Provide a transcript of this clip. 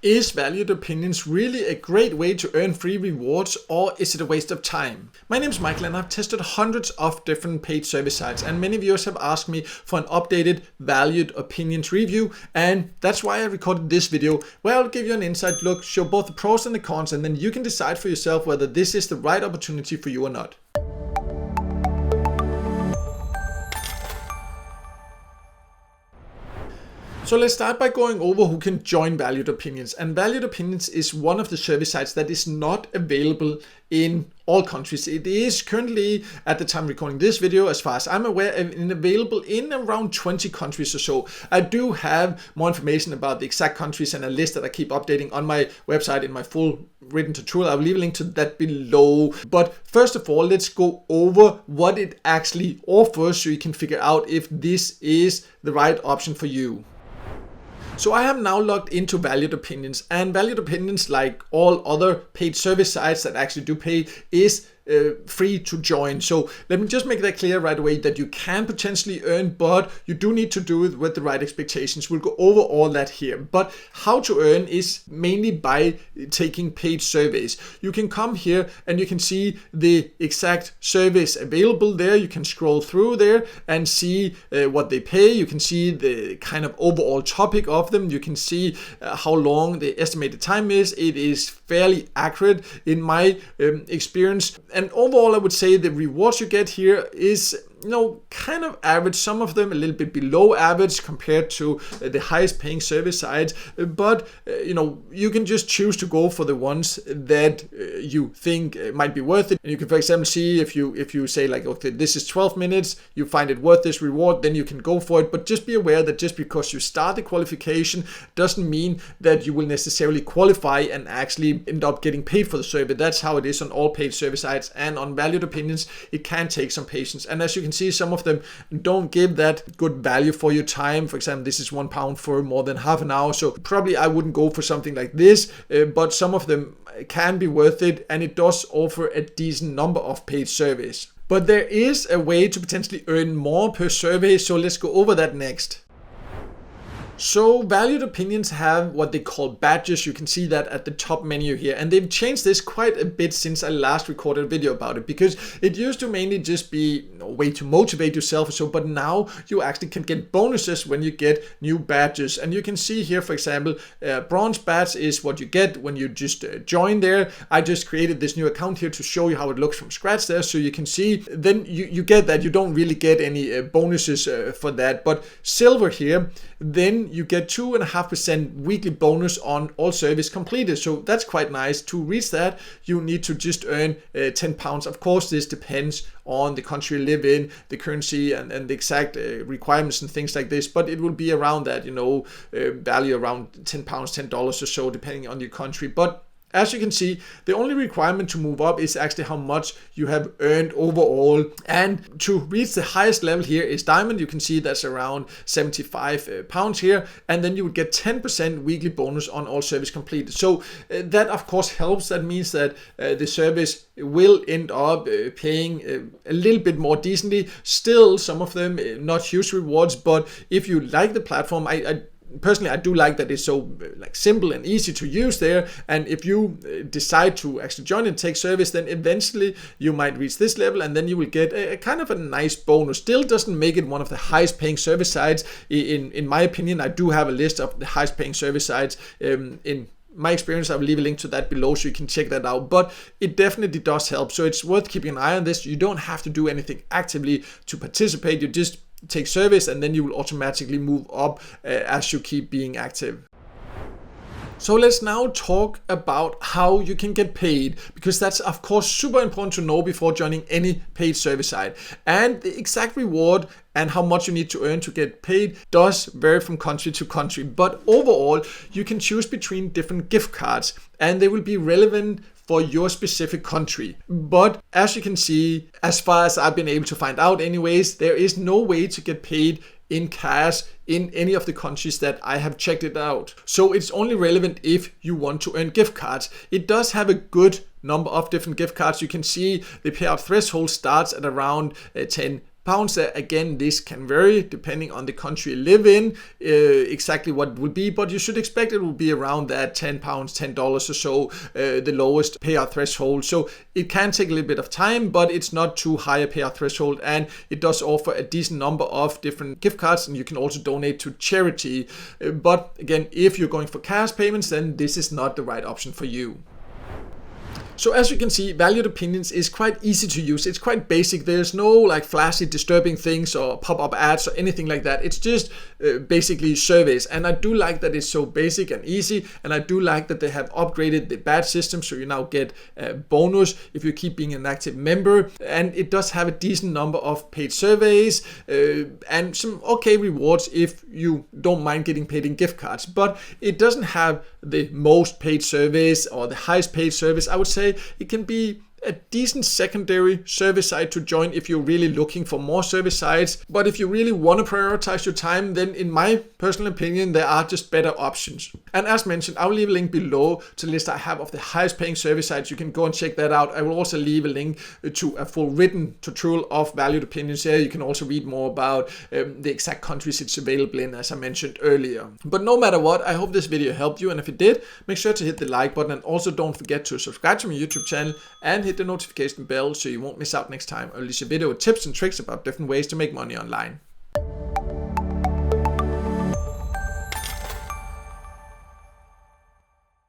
Is valued opinions really a great way to earn free rewards, or is it a waste of time? My name is Michael and I've tested hundreds of different paid service sites, and many viewers have asked me for an updated valued opinions review, and that's why I recorded this video where I'll give you an inside look, show both the pros and the cons, and then you can decide for yourself whether this is the right opportunity for you or not. So let's start by going over who can join Valued Opinions. And Valued Opinions is one of the service sites that is not available in all countries. It is currently, at the time recording this video, as far as I'm aware, available in around 20 countries or so. I do have more information about the exact countries and a list that I keep updating on my website in my full written tutorial. I will leave a link to that below. But first of all, let's go over what it actually offers so you can figure out if this is the right option for you. So I have now logged into Valued Opinions, and Valued Opinions, like all other paid service sites that actually do pay, is free to join. So let me just make that clear right away that you can potentially earn, but you do need to do it with the right expectations. We'll go over all that here. But how to earn is mainly by taking paid surveys. You can come here and you can see the exact service available there. You can scroll through there and see what they pay. You can see the kind of overall topic of them. You can see how long the estimated time is. It is fairly accurate in my experience. And overall, I would say the rewards you get here is, kind of average. Some of them a little bit below average compared to the highest paying service sites. But, you can just choose to go for the ones that you think might be worth it. And you can, for example, see if you say like, okay, this is 12 minutes, you find it worth this reward, then you can go for it. But just be aware that just because you start the qualification doesn't mean that you will necessarily qualify and actually end up getting paid for the survey. That's how it is on all paid service sites, and on Valued Opinions, it can take some patience. And as you can see, some of them don't give that good value for your time. For example, this is £1 for more than half an hour, so probably I wouldn't go for something like this, but some of them can be worth it, and it does offer a decent number of paid surveys. But there is a way to potentially earn more per survey, so let's go over that next. So Valued Opinions have what they call badges. You can see that at the top menu here, and they've changed this quite a bit since I last recorded a video about it, because it used to mainly just be a way to motivate yourself or so, but now you actually can get bonuses when you get new badges. And you can see here, for example, bronze badge is what you get when you just join there. I just created this new account here to show you how it looks from scratch there, so you can see then you get that. You don't really get any bonuses for that. But silver here, then you get 2.5% weekly bonus on all service completed. So that's quite nice. To reach that, you need to just earn £10. Of course, this depends on the country you live in, the currency, and the exact requirements and things like this. But it will be around that, value around £10, $10 or so, depending on your country. But as you can see, the only requirement to move up is actually how much you have earned overall. And to reach the highest level here is diamond. You can see that's around £75 here. And then you would get 10% weekly bonus on all service completed. So that of course helps. That means that the service will end up paying a little bit more decently. Still, some of them not huge rewards, but if you like the platform, personally, I do like that it's so simple and easy to use there. And if you decide to actually join and take service, then eventually you might reach this level, and then you will get a kind of a nice bonus. Still doesn't make it one of the highest paying service sites. In my opinion, I do have a list of the highest paying service sites. In my experience, I will leave a link to that below so you can check that out, but it definitely does help. So it's worth keeping an eye on this. You don't have to do anything actively to participate. You just take service, and then you will automatically move up as you keep being active. So let's now talk about how you can get paid, because that's of course super important to know before joining any paid service site. And the exact reward and how much you need to earn to get paid does vary from country to country. But overall, you can choose between different gift cards, and they will be relevant for your specific country. But as you can see, as far as I've been able to find out anyways, there is no way to get paid in cash in any of the countries that I have checked it out. So it's only relevant if you want to earn gift cards. It does have a good number of different gift cards. You can see the payout threshold starts at around 10 pounds. Again, this can vary depending on the country you live in, exactly what it will be, but you should expect it will be around that £10, $10 or so, the lowest payout threshold. So it can take a little bit of time, but it's not too high a payout threshold, and it does offer a decent number of different gift cards, and you can also donate to charity. But again, if you're going for cash payments, then this is not the right option for you. So as you can see, Valued Opinions is quite easy to use. It's quite basic. There's no like flashy, disturbing things or pop-up ads or anything like that. It's just basically surveys. And I do like that it's so basic and easy. And I do like that they have upgraded the badge system, so you now get a bonus if you keep being an active member. And it does have a decent number of paid surveys and some okay rewards if you don't mind getting paid in gift cards. But it doesn't have the most paid surveys or the highest paid service. I would say it can be a decent secondary service site to join if you're really looking for more service sites. But if you really want to prioritize your time, then in my personal opinion, there are just better options. And as mentioned, I'll leave a link below to the list I have of the highest paying service sites. You can go and check that out. I will also leave a link to a full written tutorial of Valued Opinions here. You can also read more about the exact countries it's available in, as I mentioned earlier. But no matter what, I hope this video helped you. And if it did, make sure to hit the like button, and also don't forget to subscribe to my YouTube channel and hit the notification bell so you won't miss out next time I release a video with tips and tricks about different ways to make money online.